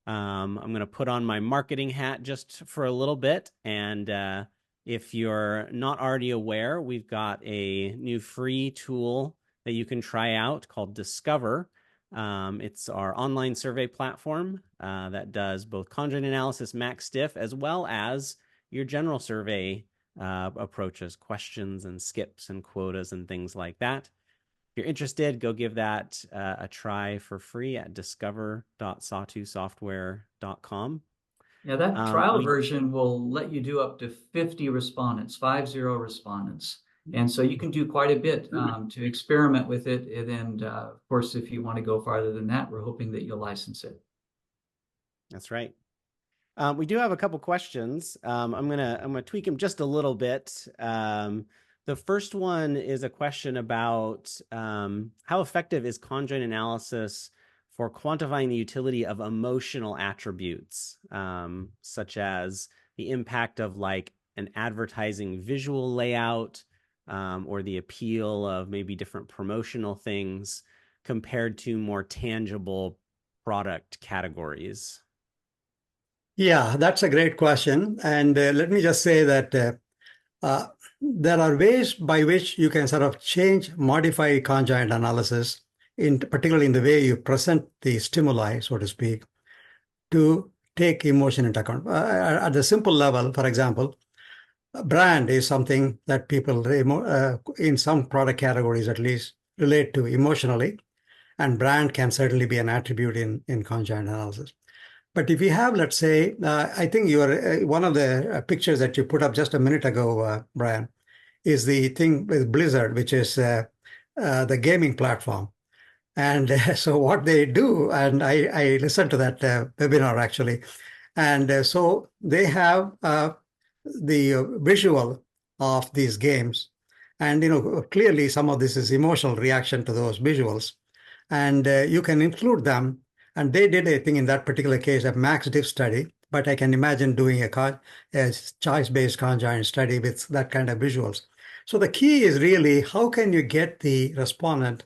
I'm going to put on my marketing hat just for a little bit. And if you're not already aware, we've got a new free tool that you can try out called Discover. It's our online survey platform that does both conjoint analysis, MaxDiff, as well as your general survey approaches, questions and skips and quotas and things like that. If you're interested, go give that a try for free at discover.sawtoothsoftware.com. Yeah, that trial version will let you do up to 50 respondents, 50 respondents. And so you can do quite a bit to experiment with it. And of course, if you want to go farther than that, we're hoping that you'll license it. That's right. We do have a couple questions. I'm gonna tweak them just a little bit. The first one is a question about how effective is conjoint analysis for quantifying the utility of emotional attributes, such as the impact of like an advertising visual layout or the appeal of maybe different promotional things compared to more tangible product categories. Yeah, that's a great question. And let me just say that there are ways by which you can sort of modify conjoint analysis, particularly in the way you present the stimuli, so to speak, to take emotion into account. At the simple level, for example, brand is something that people, in some product categories at least, relate to emotionally, and brand can certainly be an attribute in conjoint analysis. But if you have, let's say, I think one of the pictures that you put up just a minute ago, Brian, is the thing with Blizzard, which is the gaming platform. And so what they do, and I listened to that webinar actually, and so they have the visual of these games. And, clearly some of this is emotional reaction to those visuals. And you can include them. And they did, I think, in that particular case, a MaxDiff study. But I can imagine doing a choice-based conjoint study with that kind of visuals. So the key is really how can you get the respondent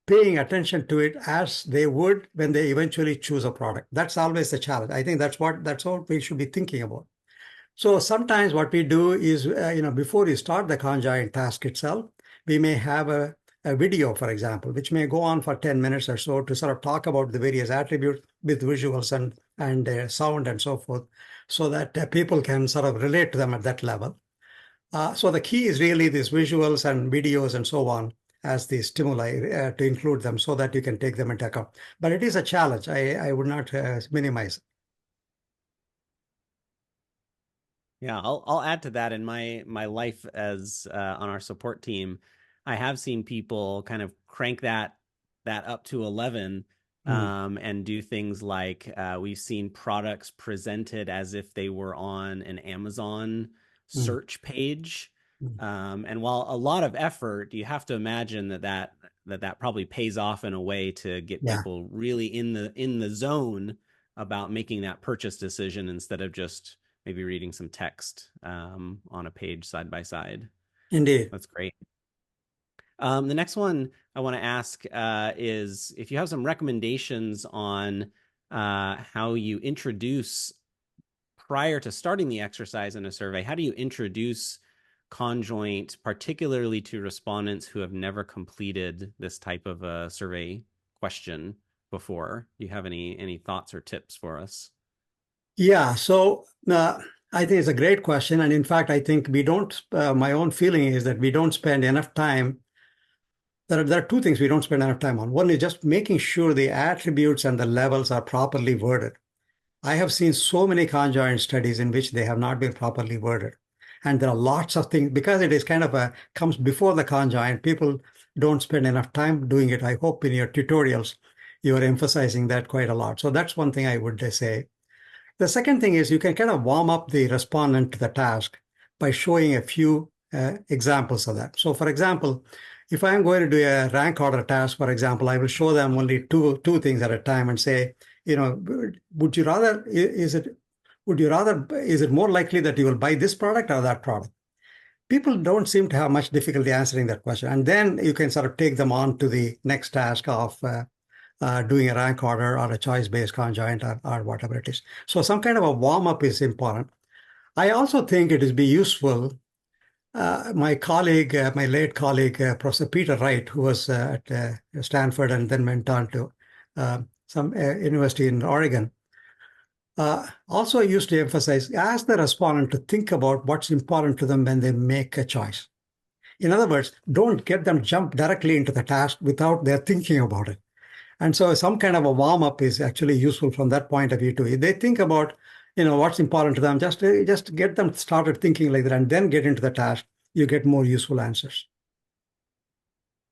paying attention to it as they would when they eventually choose a product. That's always the challenge. I think that's what we should be thinking about. So sometimes what we do is, before you start the conjoint task itself, we may have a video, for example, which may go on for 10 minutes or so to sort of talk about the various attributes with visuals and sound and so forth, so that people can sort of relate to them at that level. So the key is really these visuals and videos and so on as the stimuli to include them so that you can take them into account. But it is a challenge. I would not minimize it. Yeah, I'll add to that in my life as on our support team. I have seen people kind of crank that up to 11 and do things like we've seen products presented as if they were on an Amazon search page. And while a lot of effort, you have to imagine that probably pays off in a way to get people really in the zone about making that purchase decision instead of just maybe reading some text on a page side by side. Indeed. That's great. The next one I want to ask is if you have some recommendations on how you introduce, prior to starting the exercise in a survey, how do you introduce conjoint, particularly to respondents who have never completed this type of a survey question before. Do you have any thoughts or tips for us? Yeah, so I think it's a great question. And in fact, I think we don't, my own feeling is that we don't spend enough time. There are two things we don't spend enough time on. One is just making sure the attributes and the levels are properly worded. I have seen so many conjoint studies in which they have not been properly worded. And there are lots of things, because it is kind of comes before the conjoint, people don't spend enough time doing it. I hope in your tutorials, you are emphasizing that quite a lot. So that's one thing I would say. The second thing is you can kind of warm up the respondent to the task by showing a few examples of that. So for example, if I'm going to do a rank order task, for example, I will show them only two things at a time and say, would you rather, is it more likely that you will buy this product or that product? People don't seem to have much difficulty answering that question. And then you can sort of take them on to the next task of doing a rank order or a choice-based conjoint or whatever it is. So some kind of a warm-up is important. I also think it is be useful. My colleague, my late colleague, Professor Peter Wright, who was at Stanford and then went on to some university in Oregon, also used to emphasize, ask the respondent to think about what's important to them when they make a choice. In other words, don't get them jump directly into the task without their thinking about it. And so some kind of a warm-up is actually useful from that point of view too. If they think about, what's important to them, just get them started thinking like that and then get into the task, you get more useful answers.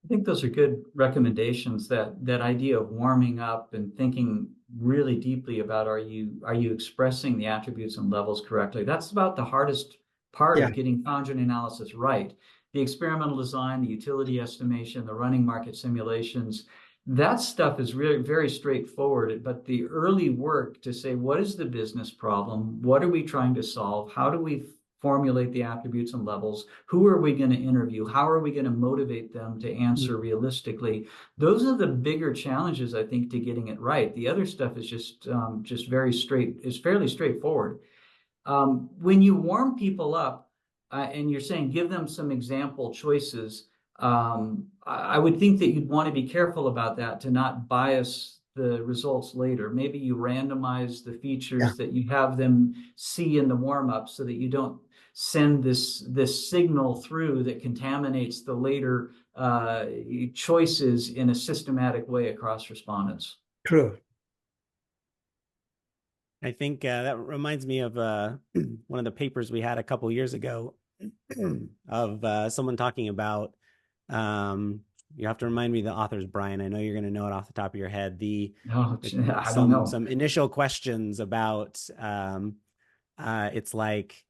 I think those are good recommendations, that idea of warming up and thinking really deeply about, are you expressing the attributes and levels correctly? That's about the hardest part of getting conjoint analysis right. The experimental design, the utility estimation, the running market simulations, that stuff is really very straightforward, but the early work to say, what is the business problem? What are we trying to solve? How do we formulate the attributes and levels? Who are we going to interview? How are we going to motivate them to answer realistically? Those are the bigger challenges, I think, to getting it right. The other stuff is just fairly straightforward. When you warm people up and you're saying, give them some example choices, I would think that you'd want to be careful about that, to not bias the results later. Maybe you randomize the features that you have them see in the warm-up so that you don't send this signal through that contaminates the later choices in a systematic way across respondents. True. I think that reminds me of one of the papers we had a couple years ago of someone talking about, you have to remind me the authors, Brian. I know you're going to know it off the top of your head. I don't know. Some initial questions about, it's like,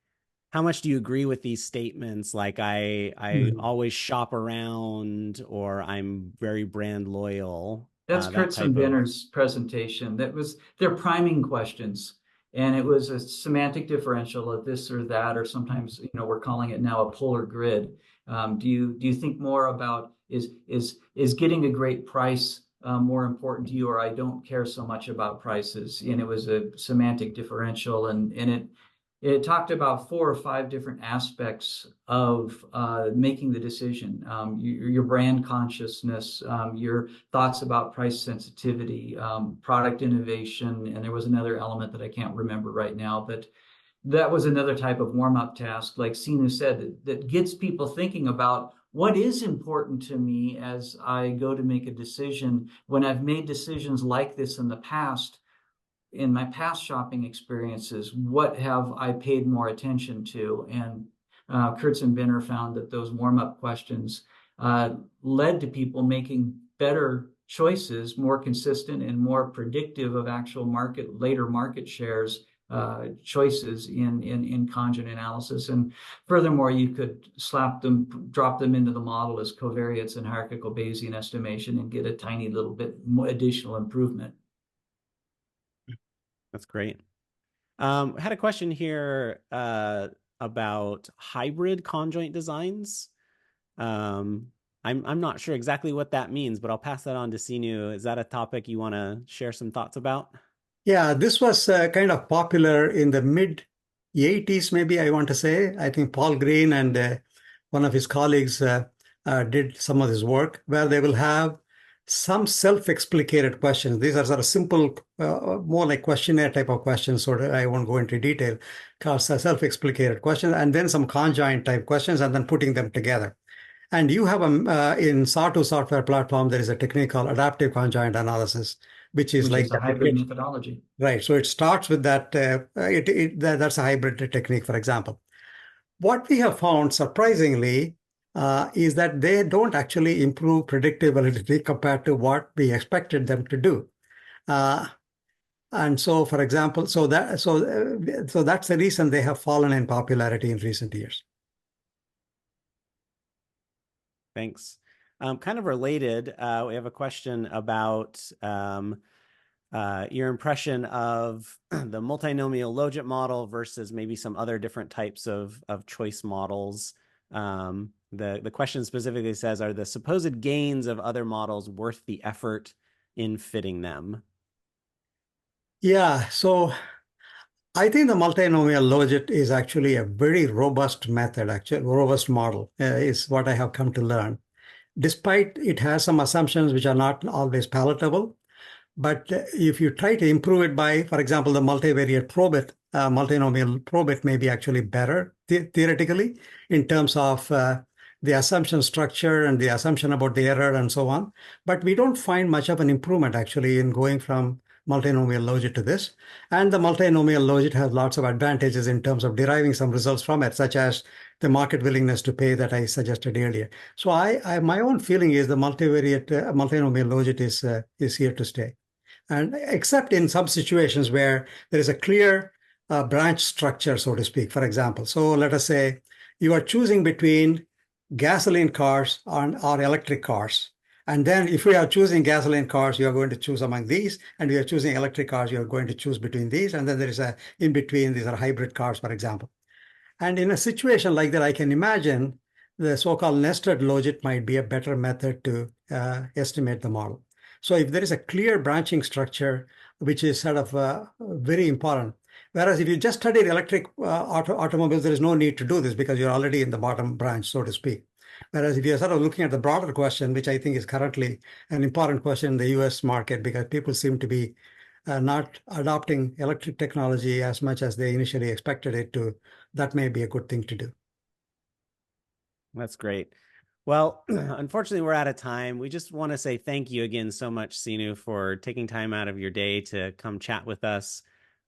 how much do you agree with these statements? Like I always shop around, or I'm very brand loyal. That's Kurtz and Benner's presentation. That was their priming questions. And it was a semantic differential of this or that, or sometimes, we're calling it now a polar grid. Do you think more about, is getting a great price more important to you, or I don't care so much about prices? And it was a semantic differential, and it talked about 4 or 5 different aspects of making the decision. Your brand consciousness, your thoughts about price sensitivity, product innovation, and there was another element that I can't remember right now, but that was another type of warm-up task, like Seenu said, that gets people thinking about what is important to me as I go to make a decision. When I've made decisions like this in the past, in my past shopping experiences, what have I paid more attention to? And Kurtz and Benner found that those warm-up questions led to people making better choices, more consistent and more predictive of actual later market shares choices in conjoint analysis. And furthermore, you could drop them into the model as covariates and hierarchical Bayesian estimation and get a tiny little bit more additional improvement. That's great. I had a question here about hybrid conjoint designs. I'm not sure exactly what that means, but I'll pass that on to Seenu. Is that a topic you want to share some thoughts about? Yeah, this was kind of popular in the mid-80s, maybe I want to say. I think Paul Green and one of his colleagues did some of this work, where they will have some self-explicated questions. These are sort of simple, more like questionnaire type of questions, so I won't go into detail, because self-explicated questions, and then some conjoint type questions, and then putting them together. And you have in Sawtooth software platform, there is a technique called adaptive conjoint analysis, which is a hybrid methodology. Right. So it starts with that. That's a hybrid technique, for example. What we have found, surprisingly, is that they don't actually improve predictive validity compared to what we expected them to do. And so, for example, so that's the reason they have fallen in popularity in recent years. Thanks. Kind of related, we have a question about your impression of the multinomial logic model versus maybe some other different types of choice models. The question specifically says, are the supposed gains of other models worth the effort in fitting them? Yeah, so I think the multinomial logic is actually a very robust method, actually, robust model is what I have come to learn. Despite it has some assumptions which are not always palatable, but if you try to improve it by, for example, the multivariate probit, multinomial probit may be actually better theoretically in terms of the assumption structure and the assumption about the error and so on. But we don't find much of an improvement actually in going from multinomial logic to this. And the multinomial logic has lots of advantages in terms of deriving some results from it, such as the market willingness to pay that I suggested earlier. So my own feeling is the multivariate multinomial logic is here to stay. And except in some situations where there is a clear branch structure, so to speak, for example. So let us say you are choosing between gasoline cars or electric cars. And then if we are choosing gasoline cars, you are going to choose among these. And we are choosing electric cars, you are going to choose between these. And then there is a in between, these are hybrid cars, for example. And in a situation like that, I can imagine the so-called nested logic might be a better method to estimate the model. So if there is a clear branching structure, which is sort of very important. Whereas if you just study electric automobiles, there is no need to do this because you're already in the bottom branch, so to speak. Whereas if you're sort of looking at the broader question, which I think is currently an important question in the US market, because people seem to be not adopting electric technology as much as they initially expected it to, that may be a good thing to do. That's great. Well, unfortunately, we're out of time. We just want to say thank you again so much, Seenu, for taking time out of your day to come chat with us.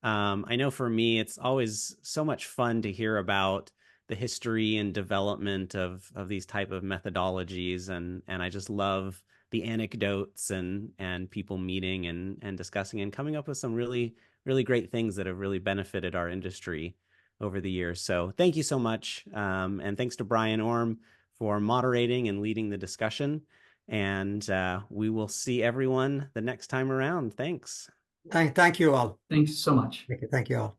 I know for me, it's always so much fun to hear about the history and development of these type of methodologies, and I just love the anecdotes and people meeting and discussing and coming up with some really great things that have really benefited our industry over the years. So thank you so much, and thanks to Brian Orm for moderating and leading the discussion. And we will see everyone the next time around. Thanks. Thank you all. Thanks so much. Thank you all.